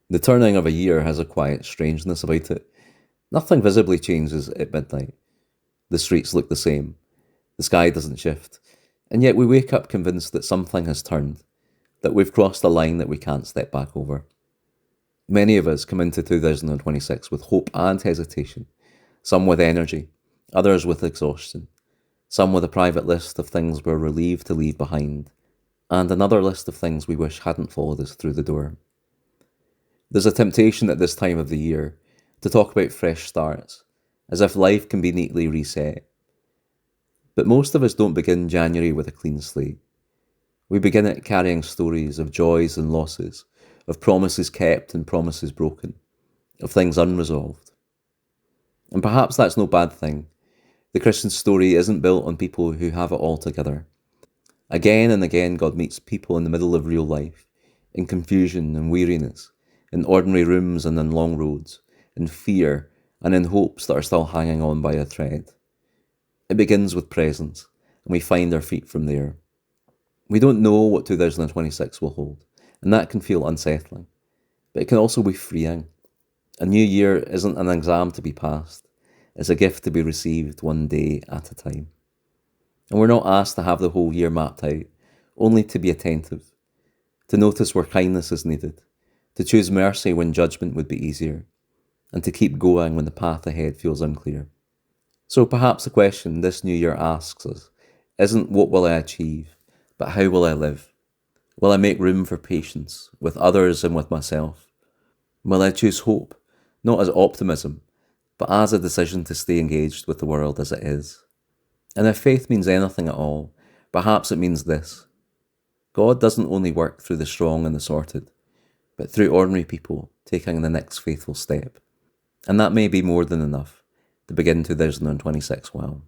The turning of a year has a quiet strangeness about it. Nothing visibly changes at midnight. The streets look the same. The sky doesn't shift. And yet we wake up convinced that something has turned, that we've crossed a line that we can't step back over. Many of us come into 2026 with hope and hesitation, some with energy, others with exhaustion, some with a private list of things we're relieved to leave behind, and another list of things we wish hadn't followed us through the door. There's a temptation at this time of the year to talk about fresh starts, as if life can be neatly reset. But most of us don't begin January with a clean slate. We begin it carrying stories of joys and losses, of promises kept and promises broken, of things unresolved. And perhaps that's no bad thing. The Christian story isn't built on people who have it all together. Again and again, God meets people in the middle of real life, in confusion and weariness, in ordinary rooms and in long roads, in fear and in hopes that are still hanging on by a thread. It begins with presence, and we find our feet from there. We don't know what 2026 will hold, and that can feel unsettling, but it can also be freeing. A new year isn't an exam to be passed, it's a gift to be received one day at a time. And we're not asked to have the whole year mapped out, only to be attentive, to notice where kindness is needed, to choose mercy when judgment would be easier, and to keep going when the path ahead feels unclear. So perhaps the question this new year asks us isn't what will I achieve, but how will I live? Will I make room for patience with others and with myself? Will I choose hope, not as optimism, but as a decision to stay engaged with the world as it is? And if faith means anything at all, perhaps it means this: God doesn't only work through the strong and the sorted, but through ordinary people taking the next faithful step. And that may be more than enough to begin 2026 well.